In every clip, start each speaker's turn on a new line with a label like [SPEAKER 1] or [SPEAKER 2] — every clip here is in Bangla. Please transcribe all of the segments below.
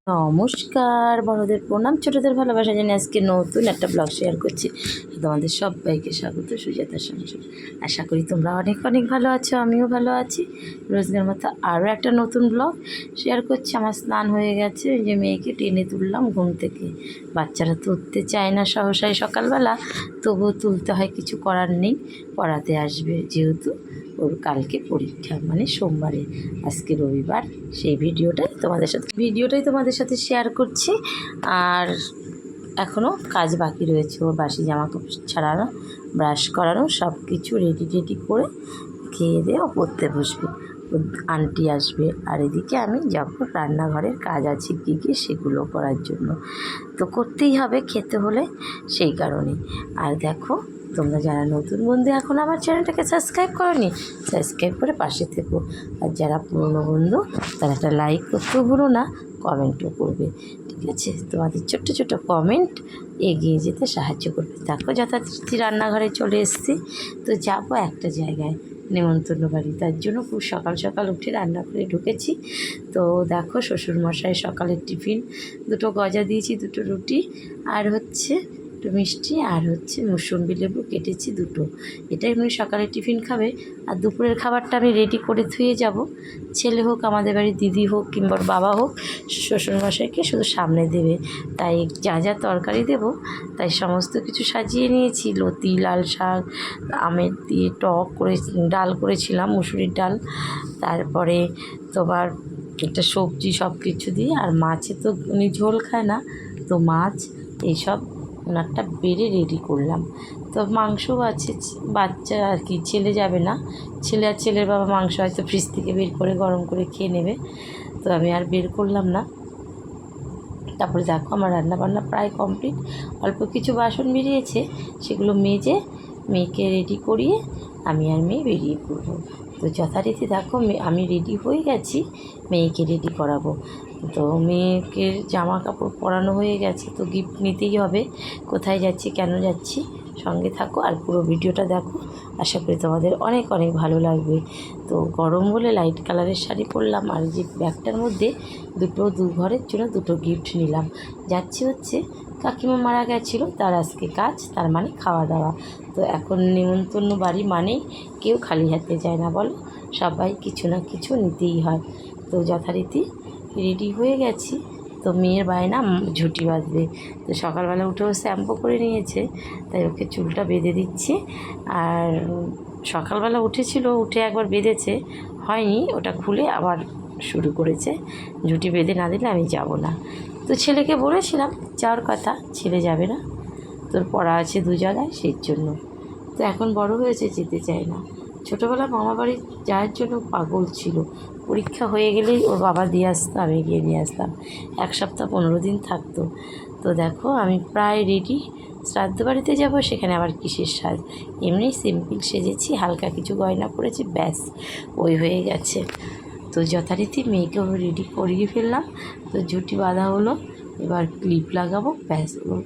[SPEAKER 1] নমস্কার, বড়দের প্রণাম, ছোটদের ভালোবাসা জানিয়ে আজকে নতুন একটা ব্লগ শেয়ার করছি। তোমাদের সবাইকে স্বাগত সুজাতার সংসার। আশা করি তোমরা অনেক অনেক ভালো আছো, আমিও ভালো আছি। রোজগার মতো আরও একটা নতুন ব্লগ শেয়ার করছি। আমার স্নান হয়ে গেছে, ওই যে মেয়েকে টেনে তুললাম ঘুম থেকে। বাচ্চারা তো উঠতে চায় না সহসাই সকালবেলা, তবুও তুলতে হয়, কিছু করার নেই। পড়াতে আসবে যেহেতু, ওর কালকে পরীক্ষা, মানে সোমবারে, আজকে রবিবার। সেই ভিডিওটাই তোমাদের সাথে শেয়ার করছি। আর এখনও কাজ বাকি রয়েছে, ওর বাসি জামা কাপড় ছাড়ানো, ব্রাশ করানো, সব কিছু রেডি করে খেয়ে দিয়ে ও পড়তে বসবে। আন্টি আসবে, আর এদিকে আমি যাব রান্নাঘরের কাজ আছে কী কী সেগুলো করার জন্য। তো করতেই হবে খেতে হলে, সেই কারণে। আর দেখো, তোমরা যারা নতুন বন্ধু এখন আমার চ্যানেলটাকে সাবস্ক্রাইব করোনি, সাবস্ক্রাইব করে পাশে থেকো। আর যারা পুরনো বন্ধু তারা একটা লাইক করতেও ভুলো না, কমেন্টও করবে, ঠিক আছে? তোমাদের ছোট্ট ছোট্ট কমেন্ট এগিয়ে যেতে সাহায্য করবে। দেখো, যথারীতি রান্নাঘরে চলে এসেছি। তো যাবো একটা জায়গায়, নেমন্তন্ন বাড়ি, তার জন্য খুব সকাল সকাল উঠে রান্না করে ঢুকেছি। তো দেখো, শ্বশুরমশাই সকালের টিফিন, দুটো গজা দিয়েছি, দুটো রুটি, আর হচ্ছে একটু মিষ্টি, আর হচ্ছে মুসম্বি লেবু কেটেছি দুটো। এটাই এমনি সকালে টিফিন খাবে। আর দুপুরের খাবারটা আমি রেডি করে ধুয়ে যাব। ছেলে হোক, আমাদের বাড়ির দিদি হোক, কিংবা বাবা হোক, শ্বশুরমশাইকে শুধু সামনে দেবে। তাই যা যা তরকারি দেব, তাই সমস্ত কিছু সাজিয়ে নিয়েছি। লতি, লাল শাক, আমের দিয়ে টক করে ডাল করেছিলাম, মুসুরির ডাল। তারপরে তোমার একটা সবজি, সব কিছু দিয়ে, আর মাছে তো উনি ঝোল খায় না, তো মাছ এইসব ওনারটা বেড়ে রেডি করলাম। তো মাংসও আছে, বাচ্চা আর কি, ছেলে যাবে না। ছেলে আর ছেলের বাবা মাংস হয়তো ফ্রিজ থেকে বের করে গরম করে খেয়ে নেবে, তো আমি আর বের করলাম না। তারপরে দেখো, আমার রান্নাবান্না প্রায় কমপ্লিট। অল্প কিছু বাসন বেরিয়েছে, সেগুলো মেজে মেয়েকে রেডি করিয়ে আমি আর মেয়ে বেরিয়ে পড়বো। তো যথারীতি দেখো, আমি রেডি হয়ে গেছি, মেয়েকে রেডি করাবো। তো মেয়েকে জামা কাপড় পরানো হয়ে গেছে, তো গিফট নিতেই হবে। কোথায় যাচ্ছি, কেন যাচ্ছি, সঙ্গে থাকো আর পুরো ভিডিওটা দেখো। আশা করি তোমাদের অনেক অনেক ভালো লাগবে। তো গরম বলে লাইট কালারের শাড়ি পরলাম, আর যে ব্যাগটার মধ্যে দু ঘরের জন্য দুটো গিফট নিলাম। যাচ্ছি হচ্ছে, কাকিমা মারা গেছিলো, তার আজকে কাজ, তার মানে খাওয়া দাওয়া। তো এখন নেমন্তন্ন বাড়ি মানেই কেউ খালি হাতে যায় না, বলো, সবাই কিছু না কিছু নিতেই হয়। তো যথারীতি রেডি হয়ে গেছি। তো মেয়ের বায়না ঝুঁটি বাঁধবে, তো সকালবেলা উঠেও শ্যাম্পু করে নিয়েছে, তাই ওকে চুলটা বেঁধে দিচ্ছি। আর সকালবেলা উঠেছিল, উঠে একবার বেঁধেছে, হয়নি, ওটা খুলে আবার শুরু করেছে। ঝুঁটি বেঁধে না দিলে আমি যাব না। তো ছেলেকে বলেছিলাম যাওয়ার কথা, ছেলে যাবে না, তোর পড়া আছে দু জায়গায়, সেই জন্য। তো এখন বড় হয়েছে, যেতে চায় না। ছোটোবেলা মামা বাড়ি যাওয়ার জন্য পাগল ছিল। পরীক্ষা হয়ে গেলেই ওর বাবা দিয়ে আসতো, আমি গিয়ে নিয়ে আসতাম। 1 সপ্তাহ 15 দিন থাকতো। তো দেখো, আমি প্রায় রেডি। শ্রাদ্ধ বাড়িতে যাব, সেখানে আবার কিসের সাজ, এমনি সিম্পল সেজেছি, হালকা কিছু গয়না পরেছি, ব্যাস ওই হয়ে গেছে। তো যথারীতি মেয়েকেও রেডি করিয়ে ফেললাম। তো ঝুঁটি বাঁধা হলো, এবার ক্লিপ লাগাবো, ব্যাস। ওর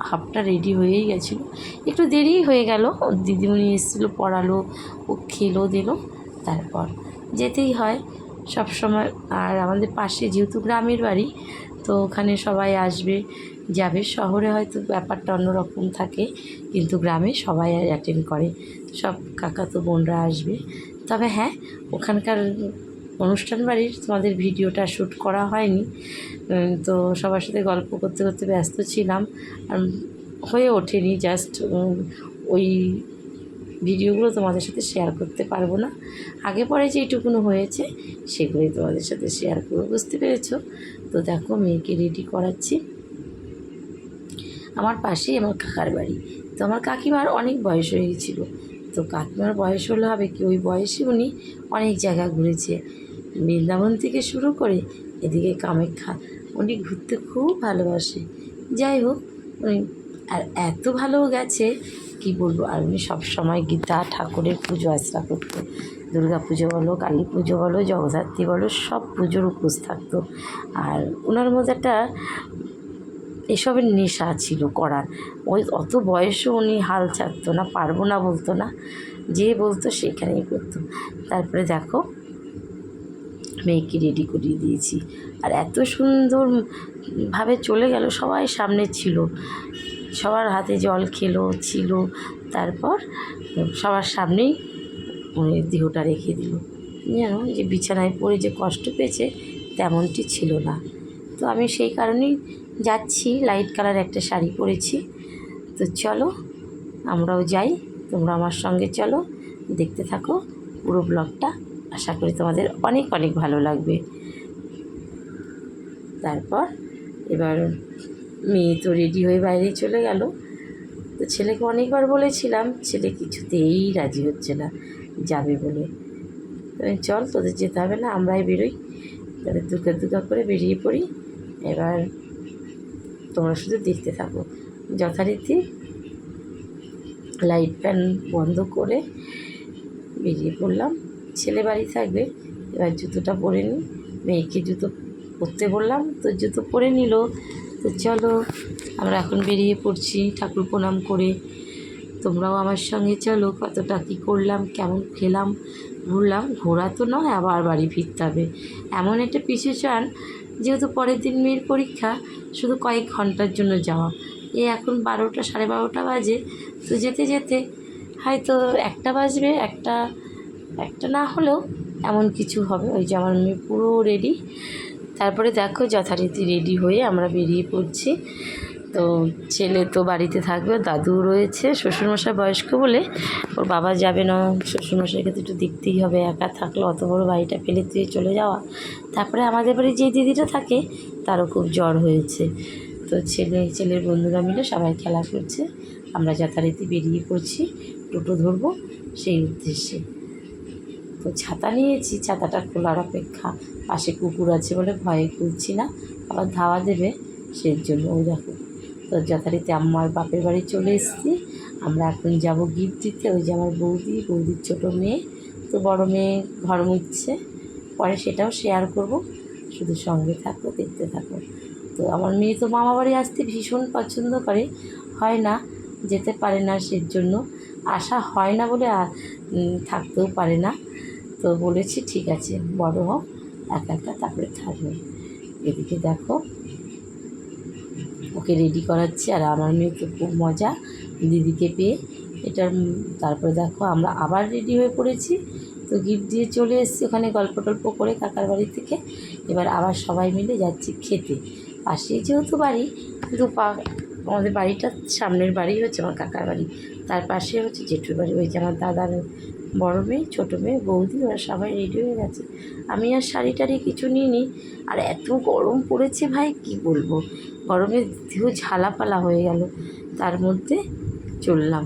[SPEAKER 1] হাফটা রেডি হয়েই গেছিলো, একটু দেরিই হয়ে গেল। দিদিমণি এসেছিলো, পড়ালো, ও খেলো দিলো, তারপর যেতেই হয় সব সময়। আর আমাদের পাশে যেহেতু গ্রামের বাড়ি, তো ওখানে সবাই আসবে যাবে। শহরে হয়তো ব্যাপারটা অন্যরকম থাকে, কিন্তু গ্রামে সবাই অ্যাটেন্ড করে, সব কাকাতো বোনরা আসবে। তবে হ্যাঁ, ওখানকার অনুষ্ঠান বাড়ির তোমাদের ভিডিওটা শ্যুট করা হয়নি। তো সবার সাথে গল্প করতে করতে ব্যস্ত ছিলাম, আর হয়ে ওঠেনি। জাস্ট ওই ভিডিওগুলো তোমাদের সাথে শেয়ার করতে পারবো না। আগে পরে যেইটুকুনো হয়েছে সেগুলোই তোমাদের সাথে শেয়ার করবো, বুঝতে পেরেছো? তো দেখো, মেয়েকে রেডি করাচ্ছি। আমার পাশেই আমার কাকার বাড়ি। তো আমার কাকিমার অনেক বয়স হয়ে গেছিলো। তো কাকিমার বয়স হলে হবে কি, ওই বয়সে উনি অনেক জায়গা ঘুরেছে, বৃন্দাবন থেকে শুরু করে এদিকে কামাখ্যা। উনি ঘুরতে খুব ভালোবাসে। যাই হোক, উনি আর এত ভালো গেছে কি বলবো। আর উনি সবসময় গীতা ঠাকুরের পুজো আশ্রা করতো। দুর্গা পুজো বলো, কালী পুজো বলো, জগদ্ধাত্রী বলো, সব পুজোর উপোস থাকতো। আর ওনার মধ্যে একটা এসবের নেশা ছিল করার। ওই অত বয়সেও উনি হাল ছাড়তো না, পারবো না বলতো না, যে বলতো সেখানেই করতো। তারপরে দেখো, মেয়েকে রেডি করিয়ে দিয়েছি। আর এত সুন্দরভাবে চলে গেল, সবাই সামনে ছিল, সবার হাতে জল খেলো ছিল, তারপর সবার সামনেই উনি দেহটা রেখে দিল। যেন যে বিছানায় পড়ে যে কষ্ট পেয়েছে তেমনটি ছিল না। তো আমি সেই কারণেই যাচ্ছি, লাইট কালার একটা শাড়ি পরেছি। তো চলো আমরাও যাই, তোমরা আমার সঙ্গে চলো, দেখতে থাকো পুরো ব্লগটা। আশা করি তোমাদের অনেক অনেক ভালো লাগবে। তারপর এবার মেয়ে তো রেডি হয়ে বাইরে চলে গেল। তো ছেলেকে অনেকবার বলেছিলাম, ছেলে কিছুতেই রাজি হচ্ছে না যাবে বলে। চল, তোদের যেতে হবে না, আমরাই বেরোই। তাদের দুকা দুকা করে বেরিয়ে পড়ি। এবার তোমরা শুধু দেখতে থাকো। যথারীতি লাইট ফ্যান বন্ধ করে বেরিয়ে পড়লাম। ছেলে বাড়ি থাকবে। এবার জুতোটা পরে নিই, মেয়েকে জুতো পরতে বললাম, তো জুতো পরে নিল। তো চলো আমরা এখন বেরিয়ে পড়ছি ঠাকুর প্রণাম করে। তোমরাও আমার সঙ্গে চলো, কতটা কী করলাম, কেমন খেলাম, ঘুরলাম। ঘোরা তো নয়, আবার বাড়ি ফিরতে হবে। এমন একটা পিছুটান, যেহেতু পরের দিন মেয়ের পরীক্ষা, শুধু কয়েক ঘন্টার জন্য যাওয়া। এখন 12টা 12:30 বাজে। তো যেতে যেতে হয়তো 1টা বাজবে, একটা না হলেও এমন কিছু হবে। ওই যে আমার মেয়ে পুরো রেডি। তারপরে দেখো যথারীতি রেডি হয়ে আমরা বেরিয়ে পড়ছি। তো ছেলে তো বাড়িতে থাকবে, দাদু রয়েছে, শ্বশুরমশাই বয়স্ক বলে ওর বাবা যাবে না। শ্বশুরমশাইকে তো একটু দেখতেই হবে, একা থাকলে অত বড় বাড়িটা ফেলে দিয়ে চলে যাওয়া। তারপরে আমাদের বাড়ি যে দিদিটা থাকে তারও খুব জ্বর হয়েছে। তো ছেলের বন্ধুরা মিলে সবাই খেলা করছে। আমরা যথারীতি বেরিয়ে পড়ছি, টোটো ধরবো সেই উদ্দেশ্যে। তো ছাতা নিয়েছি, ছাতাটা খোলার অপেক্ষা। পাশে কুকুর আছে বলে ভয়ে খুলছি না, আবার ধাওয়া দেবে সেই জন্য। ওই দেখো, তো যথারীতি আমার বাপের বাড়ি চলে এসেছি। আমরা এখন যাব গিফট দিতে। ওই যে আমার বৌদির ছোটো মেয়ে, তো বড় মেয়ে ঘর মুছছে, পরে সেটাও শেয়ার করব। শুধু সঙ্গে থাকো, দেখতে থাকো। তো আমার মেয়ে তো মামা বাড়ি আসতে ভীষণ পছন্দ করে, হয় না, যেতে পারে না, সেই জন্য আসা হয় না বলে থাকতেও পারে না। তো বলেছি ঠিক আছে, বড় হোক, একা একা তারপরে থাকবে। এদিকে দেখো ওকে রেডি করাচ্ছি, আর আমার মেয়ে তো খুব মজা দিদিকে পেয়ে এটার। তারপরে দেখো আমরা আবার রেডি হয়ে পড়েছি। তো গিফট দিয়ে চলে এসেছি ওখানে গল্প টল্প করে কাকার বাড়ি থেকে। এবার আবার সবাই মিলে যাচ্ছি খেতে। পাশেই যেহেতু বাড়ি, কিন্তু আমাদের বাড়িটা সামনের বাড়ি হচ্ছে আমার কাকার বাড়ি, তার পাশে হচ্ছে জেঠুর বাড়ি। ওই যে আমার দাদার বড় মেয়ে, ছোটো মেয়ে, বৌদি, ওরা সবাই রেডি হয়ে গেছে। আমি আর শাড়ি টাড়ি কিছু নিইনি। আর এত গরম পড়েছে ভাই, কি বলবো, গরমে দেহ ঝালাপালা হয়ে গেল। তার মধ্যে চললাম।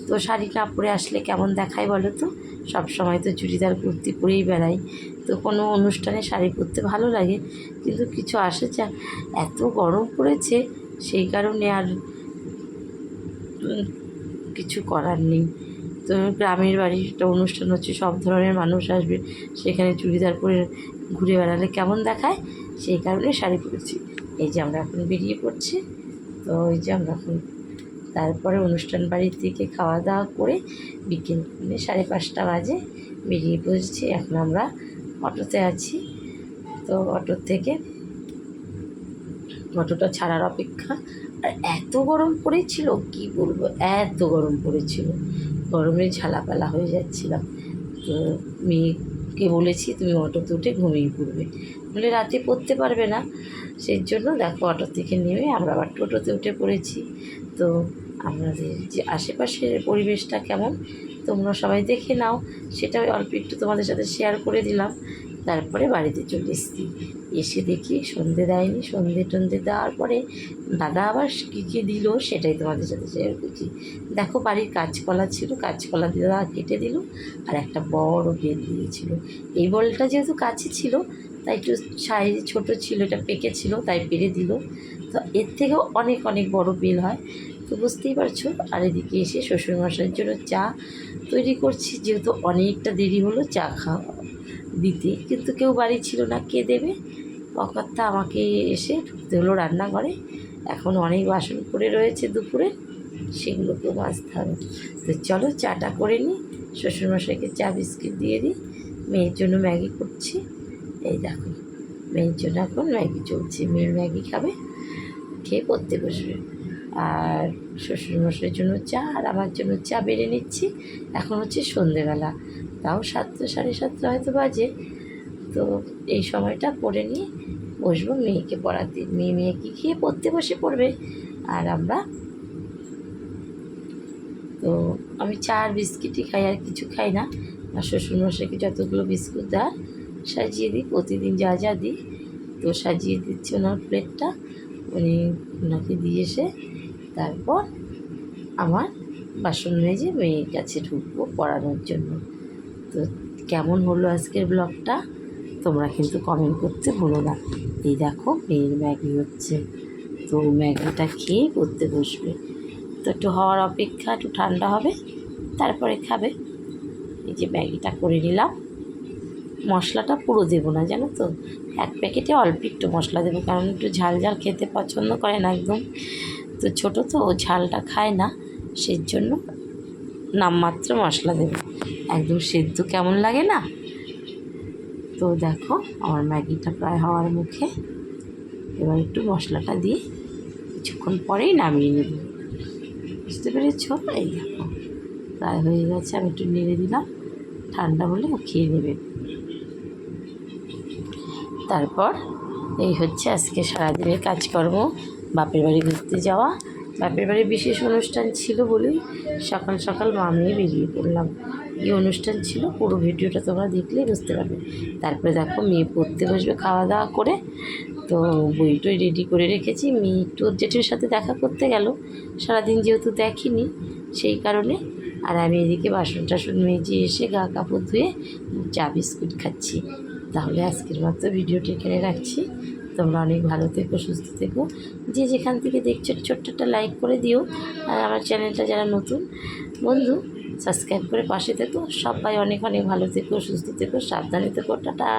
[SPEAKER 1] তো শাড়ি না পরে আসলে কেমন দেখায় বলো তো? সব সময় তো চুড়িদার কুর্তি পরেই বেড়াই। তো কোনো অনুষ্ঠানে শাড়ি পরতে ভালো লাগে, কিন্তু কিছু আসে যা, এত গরম পড়েছে, সেই কারণে আর কিছু করার নেই। তো গ্রামের বাড়ির একটা অনুষ্ঠান হচ্ছে, সব ধরনের মানুষ আসবে, সেখানে চুড়িদার পরে ঘুরে বেড়ালে কেমন দেখায়, সেই কারণে শাড়ি পরেছি। এই যে আমরা এখন বেরিয়ে পড়ছি। তো ওই যে আমরা এখন তারপরে অনুষ্ঠান বাড়ির থেকে খাওয়া দাওয়া করে বিকেল 5:30 বাজে বেরিয়ে পড়েছি। এখন আমরা অটোতে আছি। তো অটোটা ছাড়ার অপেক্ষা। আর এত গরম পড়েছিল, কি বলবো, এত গরম পড়েছিল, গরমে ঝালাপালা হয়ে যাচ্ছিলাম। তো মেয়েকে বলেছি তুমি অটোতে উঠে ঘুমিয়ে পড়বে, বলে রাতে পড়তে পারবে না। সেই জন্য দেখো অটো থেকে নেমে আমরা আবার টোটোতে উঠে পড়েছি। তো আমাদের যে আশেপাশের পরিবেশটা কেমন তোমরা সবাই দেখে নাও, সেটা অল্প একটু তোমাদের সাথে শেয়ার করে দিলাম। তারপরে বাড়িতে চলে এসেছি। এসে দেখি সন্ধে দেয়নি, সন্ধে টন্ধে দেওয়ার পরে দাদা আবার কী কী দিল সেটাই তোমাদের সাথে শেয়ার করছি। দেখো বাড়ির কাঁচকলা ছিল, কাঁচকলা দাদা কেটে দিল, আর একটা বড় বেল দিয়েছিল। এই বলটা যেহেতু কাছে ছিল তাই একটু সাইজ ছোটো ছিল, এটা পেকে ছিল তাই পেরে দিল। তো এর থেকেও অনেক অনেক বড় বেল হয়, তো বুঝতেই পারছো। আর এদিকে এসে শ্বশুরমশাইয়ের জন্য চা তৈরি করছি, যেহেতু অনেকটা দেরি হলো চা খাওয়া দিতে, কিন্তু কেউ বাড়ি ছিল না, কে দেবে। অকর্তা আমাকে এসে ঢুকতে হলো রান্নাঘরে। এখন অনেক বাসন পড়ে রয়েছে দুপুরে, সেগুলোকেও মাজতে হবে। তো চলো চাটা করে নিই, শ্বশুরমশাইকে চা বিস্কিট দিয়ে দিই, মেয়ের জন্য ম্যাগি করছি। এই দেখো মেয়ের জন্য এখন ম্যাগি চলছে, মেয়ে ম্যাগি খাবে, খেয়ে পড়তে বসবে। আর শ্বশুরমশাইয়ের জন্য চা আর আমার জন্য চা বেড়ে নিচ্ছি। এখন হচ্ছে সন্ধেবেলা, তাও 7টা 7:30 হয়তো বাজে। তো এই সময়টা পড়ে নিয়ে বসবো মেয়েকে পড়াতে, মেয়েকে খেয়ে পড়তে বসে পড়বে। আর আমরা তো আমি চা আর বিস্কিটই খাই, আর কিছু খাই না। আর শ্বশুরমশাইকে যতগুলো বিস্কুট দেওয়ার সাজিয়ে দিই, প্রতিদিন যা যা দিই। তো সাজিয়ে দিচ্ছি ওনার প্লেটটা, ওনাকে দিয়ে এসে তারপর আমার বাসন মেজে মেয়ের কাছে ঢুকবো পড়ানোর জন্য। তো কেমন হলো আজকের ব্লগটা তোমরা কিন্তু কমেন্ট করতে ভুলো না। এই দেখো মেয়ের ম্যাগি হচ্ছে, তো ম্যাগিটা খেয়ে পড়তে বসবে। তো একটু হওয়ার অপেক্ষা, একটু ঠান্ডা হবে তারপরে খাবে। এই যে ম্যাগিটা করে নিলাম, মশলাটা পুরো দেবো না জানো তো, এক প্যাকেটে অল্প একটু মশলা দেবো, কারণ একটু ঝাল ঝাল খেতে পছন্দ করে না একদম। তো ছোটো তো, ও ঝালটা খায় না, সেই জন্য নামমাত্র মশলা দেবো, একদম সেদ্ধ কেমন লাগে না। তো দেখো আমার ম্যাগিটা প্রায় হওয়ার মুখে, এবার একটু মশলাটা দিয়ে কিছুক্ষণ পরেই নামিয়ে নেব, বুঝতে পেরেছ? এই দেখো প্রায় হয়ে গেছে, আমি একটু নেড়ে দিলাম, ঠান্ডা হলে ও খেয়ে নেবে। তারপর এই হচ্ছে আজকে সারাদিনের কাজকর্ম। বাপের বাড়ি ঘুরতে যাওয়া, বাপের বাড়ি বিশেষ অনুষ্ঠান ছিল বলেই সকাল সকাল মা মেয়ে বেরিয়ে পড়লাম। কী অনুষ্ঠান ছিল পুরো ভিডিওটা তোমরা দেখলেই বুঝতে পারবে। তারপরে দেখো মেয়ে পড়তে বসবে খাওয়া দাওয়া করে, তো বইটই রেডি করে রেখেছি। মেয়ে একটু জেঠুর সাথে দেখা করতে গেল, সারাদিন যেহেতু দেখিনি সেই কারণে। আর আমি এদিকে বাসন টাসন মেজে এসে গা কাপড় ধুয়ে চা বিস্কুট খাচ্ছি। তাহলে আজকের মতো ভিডিওটা এখানে রাখছি। তোমরা অনেক ভালো থেকো, সুস্থ থেকো, যে যেখান থেকে দেখছো ছোট্ট একটা লাইক করে দিও। আর আমার চ্যানেলটা যারা নতুন বন্ধু সাবস্ক্রাইব করে পাশে থেকো। সবাই অনেক অনেক ভালো থেকো, সুস্থ থেকো, সাবধানে থেকো, টাটা।